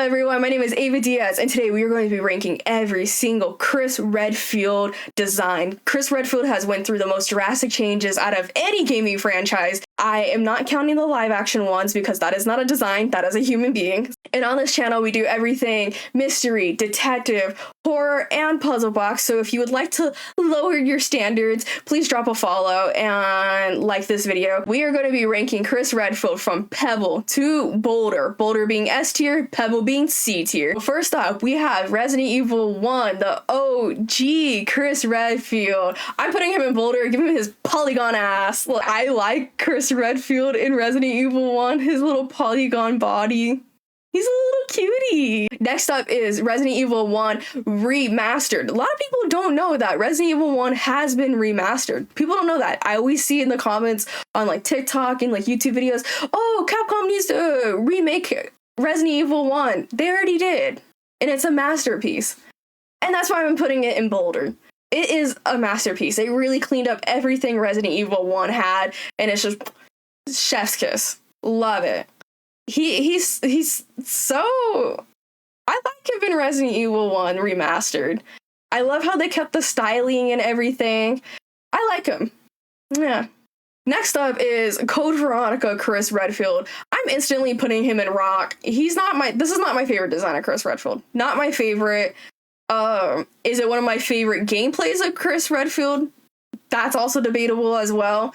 everyone, my name is Ava Diaz, and today we are going to be ranking every single Chris Redfield design. Chris Redfield has went through the most drastic changes out of any gaming franchise. I am not counting the live action ones because that is not a design, that is a human being. And on this channel we do everything mystery, detective, horror, and puzzle box, so if you would like to lower your standards, please drop a follow and like this video. We are going to be ranking Chris Redfield from Pebble to Boulder, Boulder being S tier, Pebble being C tier. First up, we have Resident Evil 1, the OG Chris Redfield. I'm putting him in Boulder, give him his polygon ass. I like Chris Redfield in Resident Evil 1, his little polygon body. He's a little cutie. Next up is Resident Evil 1 Remastered. A lot of people don't know that Resident Evil 1 has been remastered. People don't know that. I always see in the comments on like TikTok and like YouTube videos, oh, Capcom needs to remake Resident Evil 1. They already did. And it's a masterpiece. And that's why I'm putting it in Boulder. It is a masterpiece. They really cleaned up everything Resident Evil 1 had, and it's just chef's kiss. Love it. He's so, I like him in Resident Evil 1 Remastered. I love how they kept the styling and everything. I like him. Yeah. Next up is Code Veronica Chris Redfield. I'm instantly putting him in rock. This is not my favorite design of Chris Redfield. Not my favorite. Is it one of my favorite gameplays of Chris Redfield? That's also debatable as well.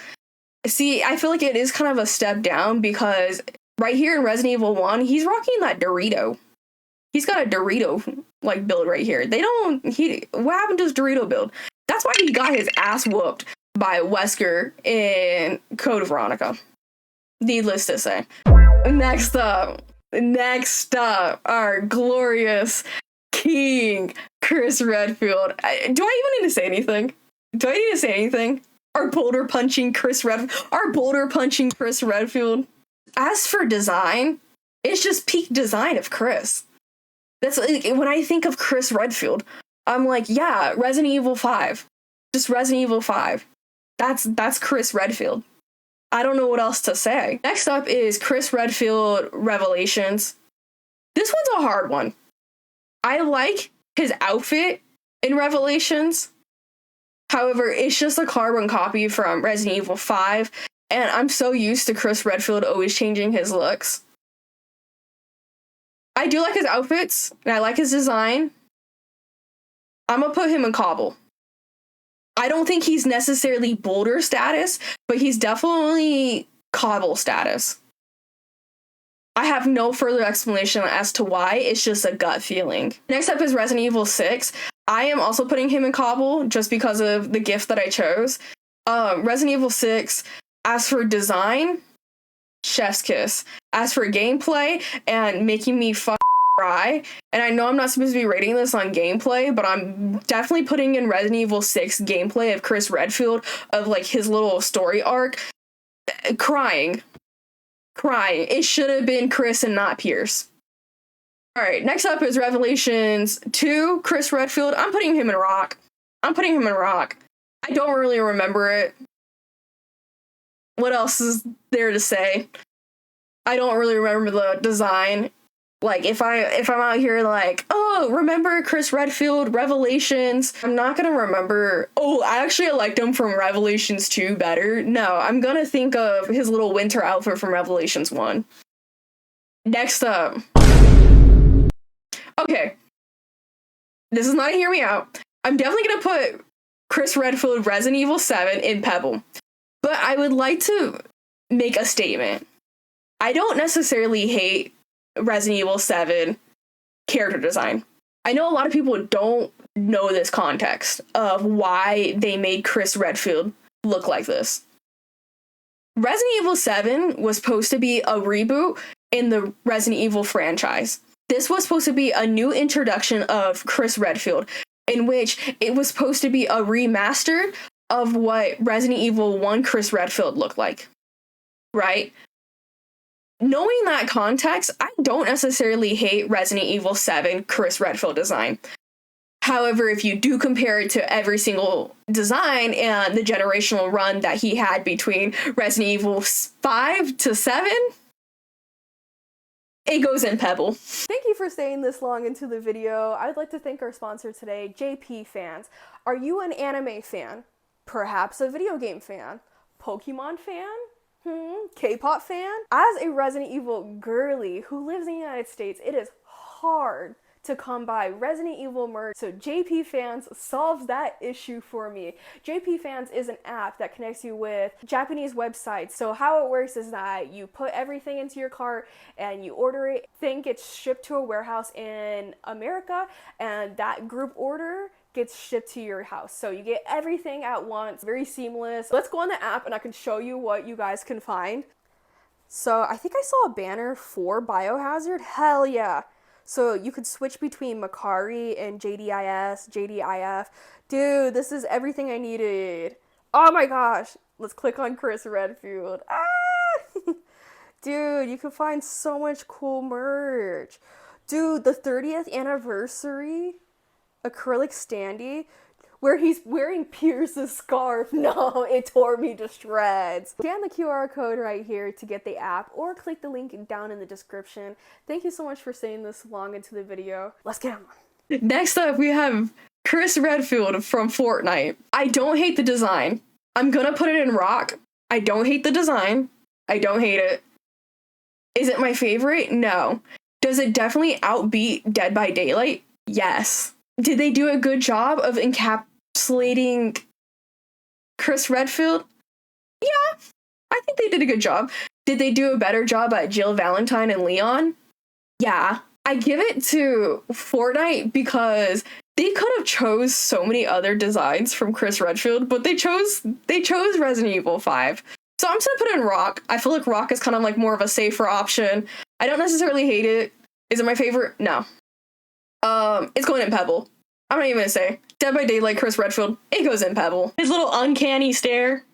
See, I feel like it is kind of a step down because right here in Resident Evil 1, he's rocking that Dorito. He's got a Dorito like build right here. What happened to his Dorito build? That's why he got his ass whooped by Wesker in Code Veronica. Needless to say. Next up, our glorious king, Chris Redfield. Do I even need to say anything? Our boulder punching Chris Redfield. As for design, it's just peak design of Chris. That's like, when I think of Chris Redfield, I'm like, yeah, Resident Evil 5. Just Resident Evil 5. That's Chris Redfield. I don't know what else to say. Next up is Chris Redfield Revelations. This one's a hard one. I like his outfit in Revelations. However, it's just a carbon copy from Resident Evil 5. And I'm so used to Chris Redfield always changing his looks. I do like his outfits, and I like his design. I'm gonna put him in Cobble. I don't think he's necessarily Boulder status, but he's definitely Cobble status. I have no further explanation as to why, it's just a gut feeling. Next up is Resident Evil 6. I am also putting him in Cobble just because of the gift that I chose. Resident Evil 6, as for design, chef's kiss. As for gameplay and making me cry, and I know I'm not supposed to be rating this on gameplay, but I'm definitely putting in Resident Evil 6 gameplay of Chris Redfield, of like his little story arc. Crying. It should have been Chris and not Pierce. Alright, next up is Revelations 2, Chris Redfield. I'm putting him in rock. I don't really remember it. What else is there to say? I don't really remember the design. Like, if I'm out here like, oh, remember Chris Redfield, Revelations, I'm not gonna remember, oh, I actually liked him from Revelations 2 better. No, I'm gonna think of his little winter outfit from Revelations 1. Next up. Okay. This is not a hear me out. I'm definitely gonna put Chris Redfield Resident Evil 7 in Pebble. But I would like to make a statement. I don't necessarily hate Resident Evil 7 character design. I know a lot of people don't know this context of why they made Chris Redfield look like this. Resident Evil 7 was supposed to be a reboot in the Resident Evil franchise. This was supposed to be a new introduction of Chris Redfield, in which it was supposed to be a remaster of what Resident Evil 1 Chris Redfield looked like, right? Knowing that context, I don't necessarily hate Resident Evil 7 Chris Redfield design. However, if you do compare it to every single design and the generational run that he had between Resident Evil 5 to 7, it goes in Pebble. Thank you for staying this long into the video. I'd like to thank our sponsor today, JP Fans. Are you an anime fan? Perhaps a video game fan? Pokemon fan? K-pop fan? As a Resident Evil girly who lives in the United States, it is hard to come by Resident Evil merch, so JP Fans solves that issue for me. JP Fans is an app that connects you with Japanese websites. So how it works is that you put everything into your cart and you order it. Think it's shipped to a warehouse in America, and that group order gets shipped to your house. So you get everything at once, very seamless. Let's go on the app and I can show you what you guys can find. So I think I saw a banner for Biohazard. Hell yeah. So you could switch between Macari and JDIS, JDIF. Dude, this is everything I needed. Oh my gosh. Let's click on Chris Redfield. Ah! Dude, you can find so much cool merch. Dude, the 30th anniversary acrylic standee where he's wearing Pierce's scarf. No, it tore me to shreds. Scan the QR code right here to get the app or click the link down in the description. Thank you so much for staying this long into the video. Let's get on. Next up, we have Chris Redfield from Fortnite. I don't hate the design. I'm gonna put it in rock. I don't hate the design. I don't hate it. Is it my favorite? No. Does it definitely outbeat Dead by Daylight? Yes. Did they do a good job of encapsulating Chris Redfield? Yeah, I think they did a good job. Did they do a better job at Jill Valentine and Leon? Yeah. I give it to Fortnite because they could have chose so many other designs from Chris Redfield, but they chose Resident Evil 5. So I'm just gonna put it in rock. I feel like rock is kind of like more of a safer option. I don't necessarily hate it. Is it my favorite? No. It's going in Pebble. I'm not even gonna say. Dead by Daylight, Chris Redfield, it goes in Pebble. His little uncanny stare.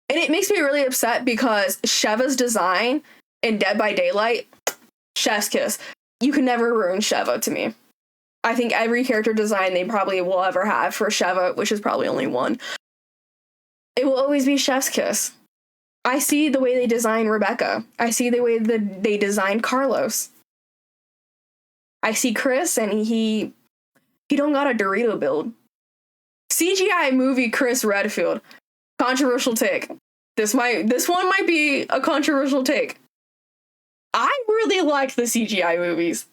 And it makes me really upset because Sheva's design in Dead by Daylight, chef's kiss. You can never ruin Sheva to me. I think every character design they probably will ever have for Sheva, which is probably only one, it will always be chef's kiss. I see the way they design Rebecca. I see the way that they designed Carlos. I see Chris, and he don't got a Dorito build. CGI movie Chris Redfield. Controversial take. This one might be a controversial take. I really like the CGI movies.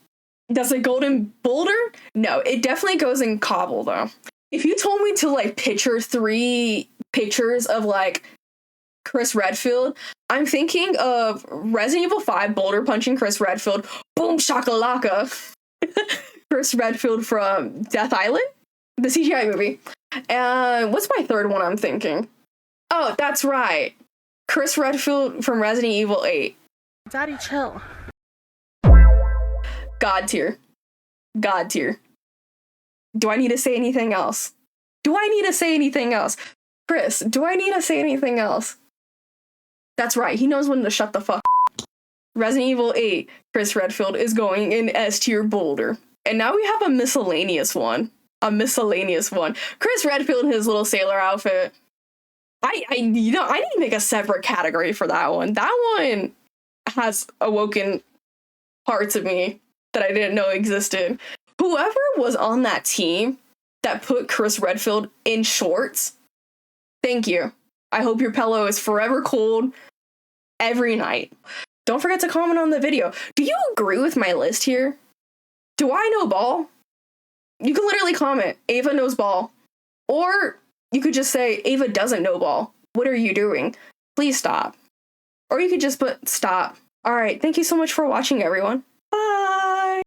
Does it go in Boulder? No, it definitely goes in Cobble though. If you told me to like picture 3 pictures of like Chris Redfield, I'm thinking of Resident Evil 5 Boulder punching Chris Redfield. Boom shakalaka. Chris Redfield from Death Island, the CGI movie. And what's my third one I'm thinking? Oh, that's right. Chris Redfield from Resident Evil 8. Daddy, chill. God tier. God tier. Do I need to say anything else? Chris, do I need to say anything else? That's right, he knows when to shut the fuck up. Resident Evil 8, Chris Redfield is going in S tier Boulder. And now we have a miscellaneous one. Chris Redfield in his little sailor outfit. I need to make a separate category for that one. That one has awoken parts of me that I didn't know existed. Whoever was on that team that put Chris Redfield in shorts, thank you. I hope your pillow is forever cold every night. Don't forget to comment on the video. Do you agree with my list here? Do I know ball? You can literally comment, Ava knows ball. Or you could just say, Ava doesn't know ball. What are you doing? Please stop. Or you could just put stop. All right, thank you so much for watching, everyone.